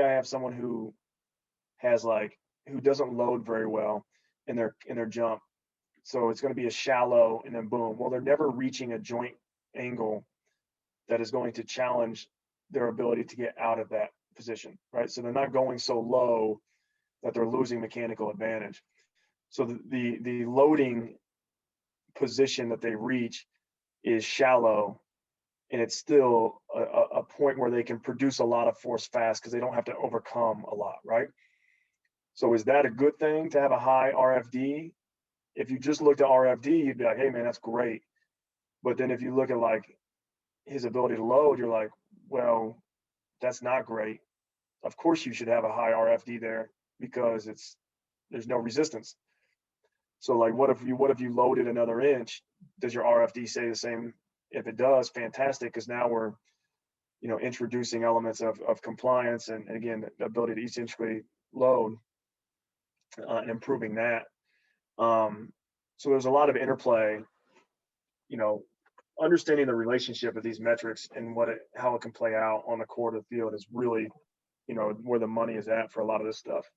I have someone who has like who doesn't load very well in their jump. So it's going to be a shallow and then boom. Well, they're never reaching a joint angle that is going to challenge their ability to get out of that position, right? So they're not going so low that they're losing mechanical advantage. So the loading position that they reach is shallow, and it's still a point where they can produce a lot of force fast because they don't have to overcome a lot, right? So is that a good thing to have a high RFD? If you just looked at RFD, you'd be like, hey man, that's great. But then if you look at like his ability to load, you're like, well, that's not great. Of course you should have a high RFD there because there's no resistance. So like what if you loaded another inch? Does your RFD stay the same? If it does, fantastic, because now we're introducing elements of compliance and again the ability to eccentrically load and improving that. So there's a lot of interplay, you know, understanding the relationship of these metrics and how it can play out on the court of the field is really, where the money is at for a lot of this stuff.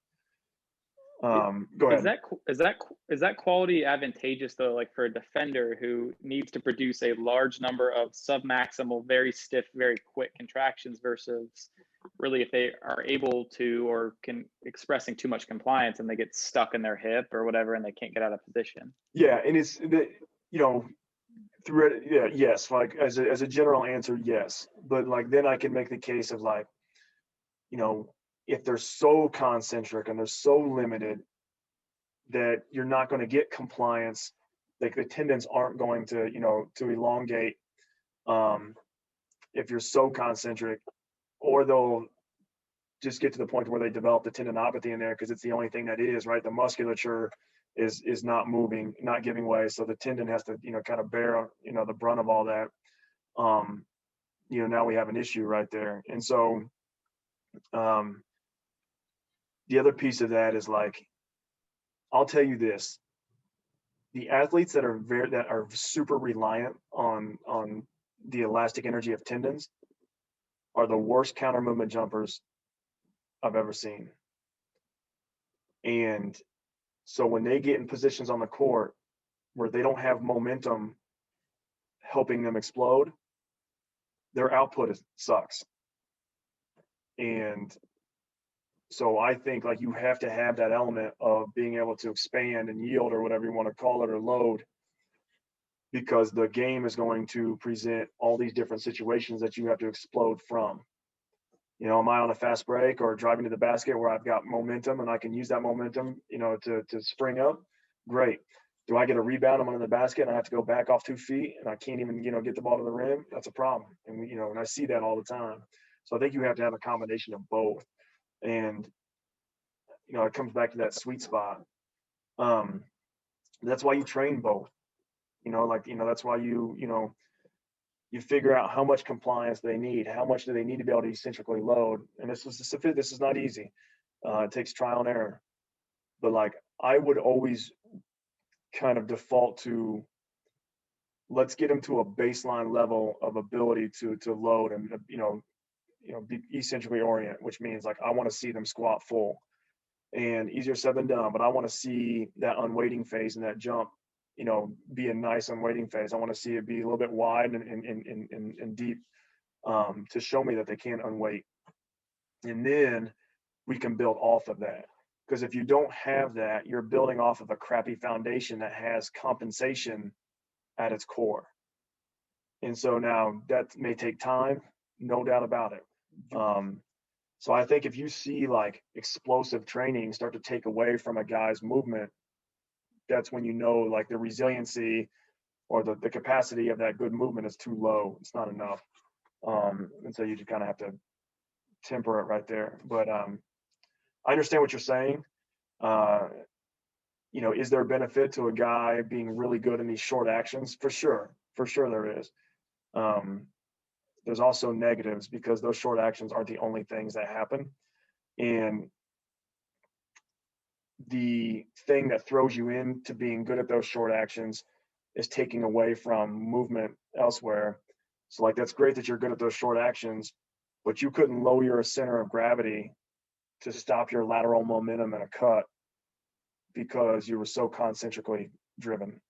Go Is ahead. that is that quality advantageous though, like for a defender who needs to produce a large number of submaximal, very stiff, very quick contractions versus really if they are able to or can expressing too much compliance and they get stuck in their hip or whatever and they can't get out of position? Yeah, and it's through it. Yeah, yes. Like as a general answer, yes. But like then I can make the case of like, if they're so concentric and they're so limited that you're not going to get compliance, like the tendons aren't going to to elongate if you're so concentric, or they'll just get to the point where they develop the tendinopathy in there because it's the only thing that is right. The musculature is not moving, not giving way, so the tendon has to kind of bear the brunt of all that. Now we have an issue right there. And so the other piece of that is like, I'll tell you this: the athletes that are super reliant on the elastic energy of tendons are the worst counter movement jumpers I've ever seen. And so when they get in positions on the court where they don't have momentum helping them explode, their output sucks. And so I think like you have to have that element of being able to expand and yield or whatever you want to call it, or load, because the game is going to present all these different situations that you have to explode from. Am I on a fast break or driving to the basket where I've got momentum and I can use that momentum, to spring up? Great. Do I get a rebound? I'm under the basket and I have to go back off 2 feet and I can't even, get the ball to the rim? That's a problem. And and I see that all the time. So I think you have to have a combination of both. And, it comes back to that sweet spot. That's why you train both. That's why you figure out how much compliance they need, how much do they need to be able to eccentrically load. And this is not easy. It takes trial and error. But like I would always kind of default to, let's get them to a baseline level of ability to load and be eccentrically oriented, which means like I want to see them squat full. And easier said than done, but I want to see that unweighting phase and that jump, be a nice unweighting phase. I want to see it be a little bit wide and deep to show me that they can unweight. And then we can build off of that. Because if you don't have that, you're building off of a crappy foundation that has compensation at its core. And so now that may take time, no doubt about it. So I think if you see like explosive training start to take away from a guy's movement, that's when like the resiliency or the capacity of that good movement is too low. It's not enough. And so you just kind of have to temper it right there. But I understand what you're saying. Is there a benefit to a guy being really good in these short actions? For sure there is. There's also negatives because those short actions aren't the only things that happen. And the thing that throws you into being good at those short actions is taking away from movement elsewhere. So like, that's great that you're good at those short actions, but you couldn't lower your center of gravity to stop your lateral momentum in a cut because you were so concentrically driven.